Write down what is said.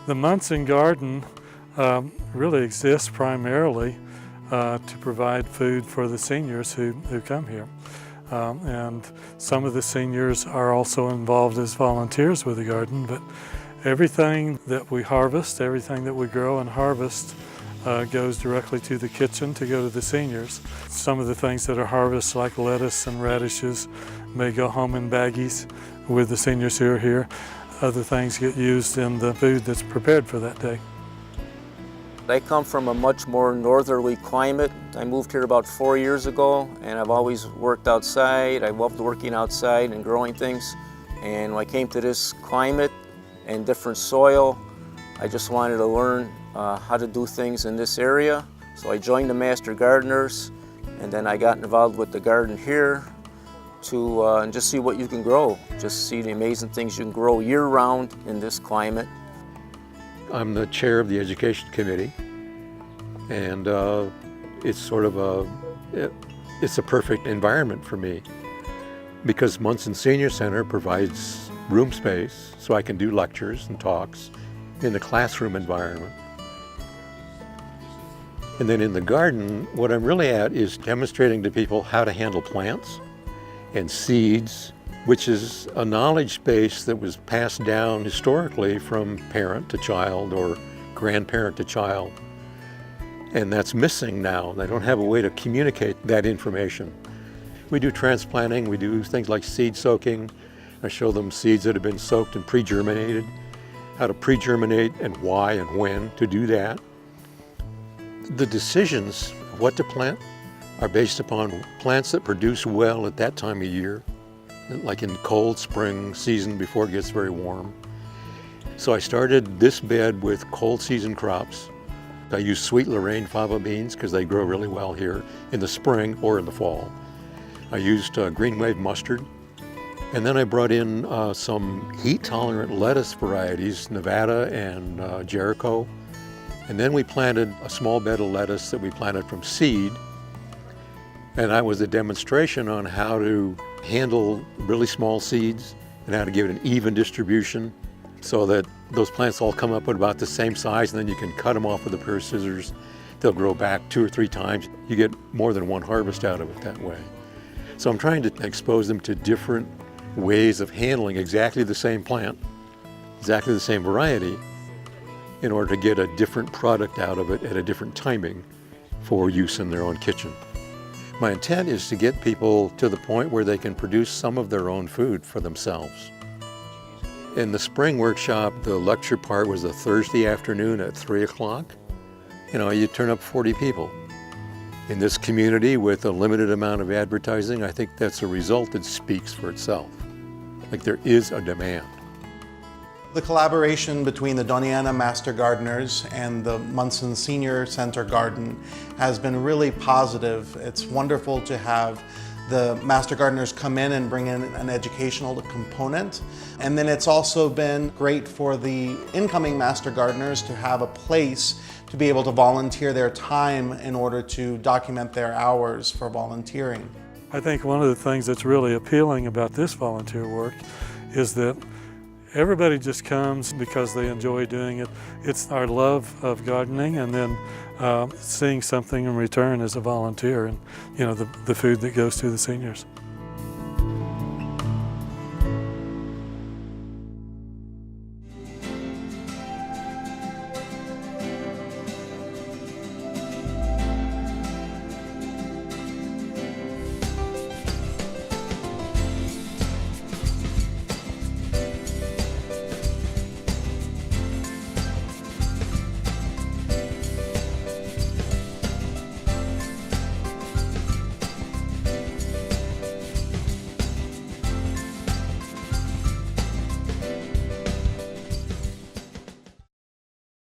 The Munson garden really exists primarily to provide food for the seniors who come here. And some of the seniors are also involved as volunteers with the garden, but everything that we harvest, everything that we grow and harvest goes directly to the kitchen to go to the seniors. Some of the things that are harvested, like lettuce and radishes, may go home in baggies with the seniors who are here. Other things get used in the food that's prepared for that day. I come from a much more northerly climate. I moved here about 4 years ago, and I've always worked outside. I loved working outside and growing things. And when I came to this climate and different soil, I just wanted to learn how to do things in this area. So I joined the Master Gardeners, and then I got involved with the garden here to just see what you can grow. Just see the amazing things you can grow year-round in this climate. I'm the chair of the Education Committee, and it's sort of it's a perfect environment for me because Munson Senior Center provides room space so I can do lectures and talks in the classroom environment. And then in the garden, what I'm really at is demonstrating to people how to handle plants and seeds, which is a knowledge base that was passed down historically from parent to child or grandparent to child. And that's missing now. They don't have a way to communicate that information. We do transplanting, we do things like seed soaking. I show them seeds that have been soaked and pre-germinated, how to pre-germinate and why and when to do that. The decisions of what to plant are based upon plants that produce well at that time of year, like in cold spring season before it gets very warm. So I started this bed with cold season crops. I use sweet Lorraine fava beans because they grow really well here in the spring or in the fall. I used green wave mustard. And then I brought in some heat-tolerant lettuce varieties, Nevada and Jericho. And then we planted a small bed of lettuce that we planted from seed. And that was a demonstration on how to handle really small seeds and how to give it an even distribution so that those plants all come up at about the same size, and then you can cut them off with a pair of scissors. They'll grow back 2 or 3 times. You get more than one harvest out of it that way. So I'm trying to expose them to different ways of handling exactly the same plant, exactly the same variety, in order to get a different product out of it at a different timing for use in their own kitchen. My intent is to get people to the point where they can produce some of their own food for themselves. In the spring workshop, the lecture part was a Thursday afternoon at 3 o'clock. You turn up 40 people. In this community with a limited amount of advertising, I think that's a result that speaks for itself. Like there is a demand. The collaboration between the Doña Master Gardeners and the Munson Senior Center Garden has been really positive. It's wonderful to have the Master Gardeners come in and bring in an educational component. And then it's also been great for the incoming Master Gardeners to have a place to be able to volunteer their time in order to document their hours for volunteering. I think one of the things that's really appealing about this volunteer work is that everybody just comes because they enjoy doing it. It's our love of gardening, and then seeing something in return as a volunteer, and the food that goes to the seniors.